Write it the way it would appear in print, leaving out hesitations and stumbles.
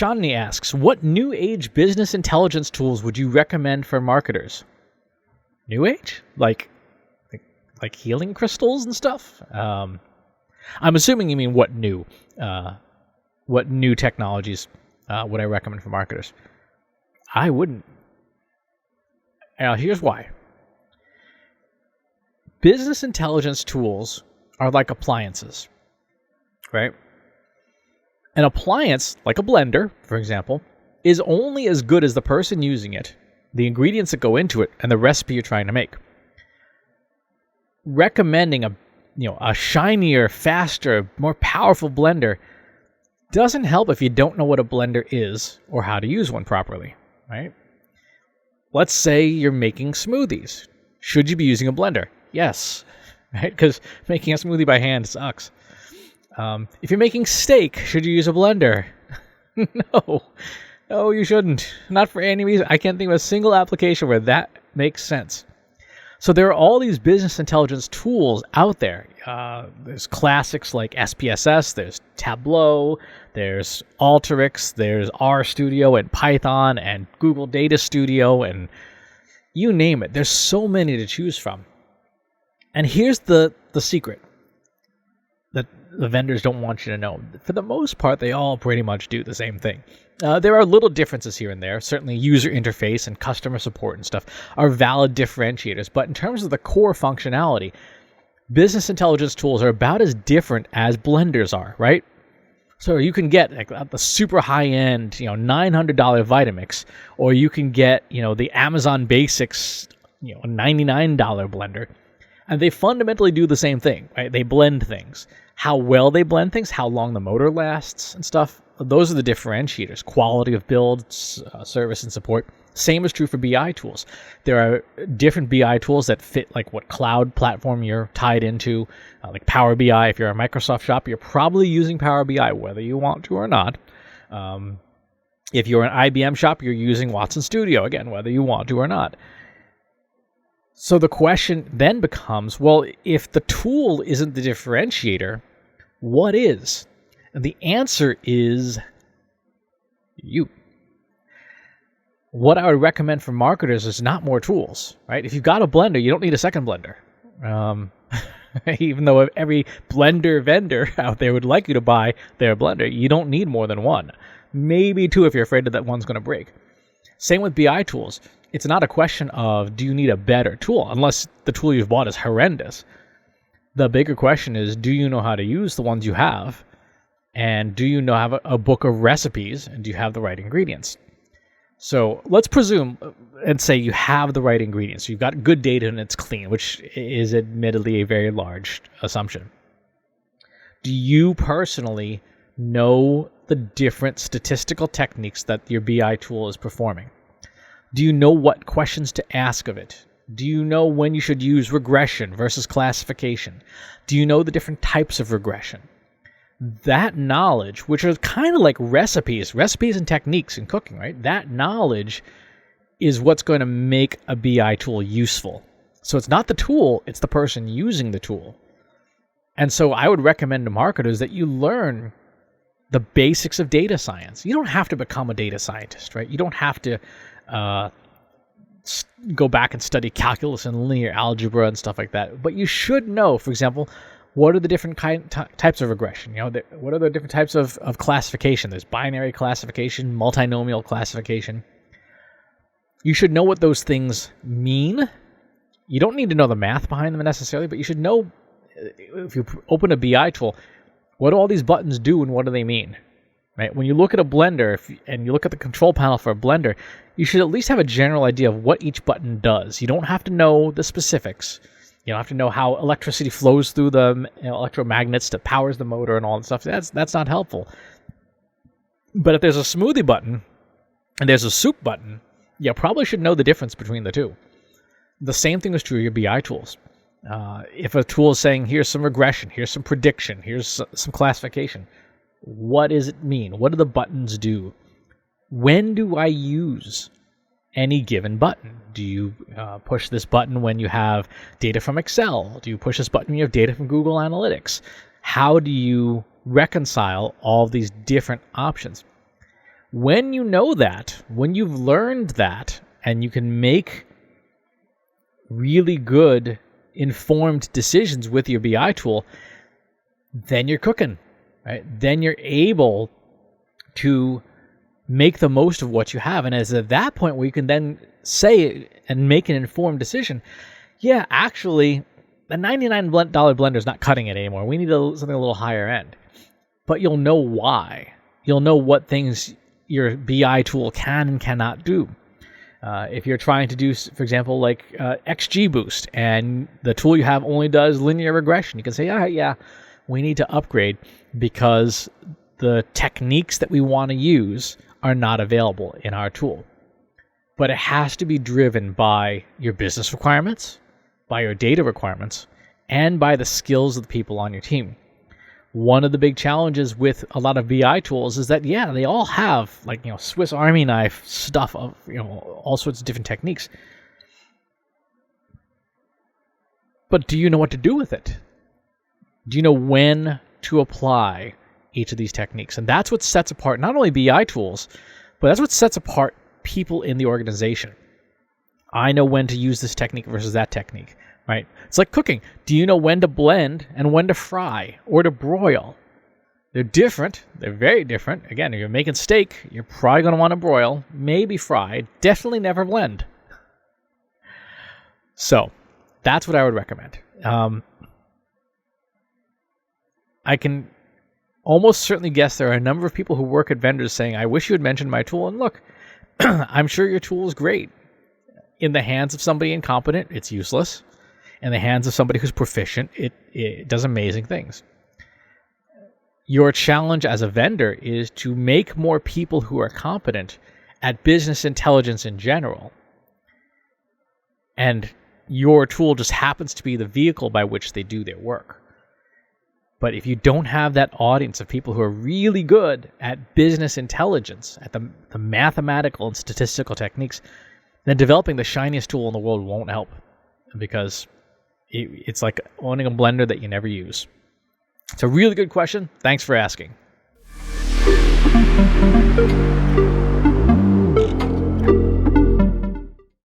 Chandni asks, what new age business intelligence tools would you recommend for marketers? New age? Like healing crystals and stuff? I'm assuming you mean what new technologies would I recommend for marketers? I wouldn't. Here's why. Business intelligence tools are like appliances, right? An appliance, like a blender, for example, is only as good as the person using it, the ingredients that go into it, and the recipe you're trying to make. Recommending a shinier, faster, more powerful blender doesn't help if you don't know what a blender is or how to use one properly, right? Let's say you're making smoothies. Should you be using a blender? Yes, right? Because making a smoothie by hand sucks. If you're making steak, should you use a blender? No, you shouldn't. Not for any reason. I can't think of a single application where that makes sense. So there are all these business intelligence tools out there. There's classics like SPSS, there's Tableau, there's Alteryx, there's RStudio and Python and Google Data Studio, and you name it. There's so many to choose from. And here's the secret that the vendors don't want you to know. For the most part, they all pretty much do the same thing. There are little differences here and there. Certainly user interface and customer support and stuff are valid differentiators. But in terms of the core functionality, business intelligence tools are about as different as blenders are, right? So you can get like the super high-end, $900 Vitamix, or you can get, the Amazon Basics, $99 blender. And they fundamentally do the same thing, right? They blend things. How well they blend things, how long the motor lasts and stuff, those are the differentiators. Quality of build, service, and support. Same is true for BI tools. There are different BI tools that fit like what cloud platform you're tied into, like Power BI. If you're a Microsoft shop, you're probably using Power BI, whether you want to or not. If you're an IBM shop, you're using Watson Studio, again, whether you want to or not. So the question then becomes, well, if the tool isn't the differentiator, what is? And the answer is you. What I would recommend for marketers is not more tools, right? If you've got a blender, you don't need a second blender. Even though every blender vendor out there would like you to buy their blender, you don't need more than one. Maybe two if you're afraid that one's going to break. Same with BI tools. It's not a question of, do you need a better tool? Unless the tool you've bought is horrendous. The bigger question is, do you know how to use the ones you have? And do you have a book of recipes? And do you have the right ingredients? So let's presume and say you have the right ingredients. You've got good data and it's clean, which is admittedly a very large assumption. Do you personally know the different statistical techniques that your BI tool is performing? Do you know what questions to ask of it? Do you know when you should use regression versus classification? Do you know the different types of regression? That knowledge, which are kind of like recipes and techniques in cooking, right? That knowledge is what's going to make a BI tool useful. So it's not the tool, it's the person using the tool. And so I would recommend to marketers that you learn the basics of data science. You don't have to become a data scientist, right? You don't have to go back and study calculus and linear algebra and stuff like that. But you should know, for example, what are the different types of regression? What are the different types of classification? There's binary classification, multinomial classification. You should know what those things mean. You don't need to know the math behind them necessarily, but you should know, if you open a BI tool, what do all these buttons do and what do they mean? Right? When you look at a blender and you look at the control panel for a blender, you should at least have a general idea of what each button does. You don't have to know the specifics. You don't have to know how electricity flows through the electromagnets that powers the motor and all that stuff. That's not helpful. But if there's a smoothie button and there's a soup button, you probably should know the difference between the two. The same thing is true of your BI tools. If a tool is saying, here's some regression, here's some prediction, here's some classification, what does it mean? What do the buttons do? When do I use any given button? Do you push this button when you have data from Excel? Do you push this button when you have data from Google Analytics? How do you reconcile all of these different options? When you know that, when you've learned that, and you can make really good informed decisions with your BI tool, then you're cooking, right? Then you're able to make the most of what you have. And as at that point where you can then say and make an informed decision, yeah, actually, the $99 blender is not cutting it anymore. We need something a little higher end. But you'll know why. You'll know what things your BI tool can and cannot do. If you're trying to do, for example, like XGBoost, and the tool you have only does linear regression, you can say, yeah, we need to upgrade because the techniques that we want to use are not available in our tool. But it has to be driven by your business requirements, by your data requirements, and by the skills of the people on your team. One of the big challenges with a lot of BI tools is that, yeah, they all have Swiss Army knife stuff of, all sorts of different techniques. But do you know what to do with it? Do you know when to apply each of these techniques? And that's what sets apart not only BI tools, but that's what sets apart people in the organization. I know when to use this technique versus that technique, right? It's like cooking. Do you know when to blend and when to fry or to broil? They're different. They're very different. Again, if you're making steak, you're probably going to want to broil, maybe fry, definitely never blend. So that's what I would recommend. I can almost certainly guess there are a number of people who work at vendors saying, I wish you had mentioned my tool. And look, I'm sure your tool is great. In the hands of somebody incompetent, it's useless. In the hands of somebody who's proficient, it does amazing things. Your challenge as a vendor is to make more people who are competent at business intelligence in general. And your tool just happens to be the vehicle by which they do their work. But if you don't have that audience of people who are really good at business intelligence, at the mathematical and statistical techniques, then developing the shiniest tool in the world won't help, because it's like owning a blender that you never use. It's a really good question. Thanks for asking.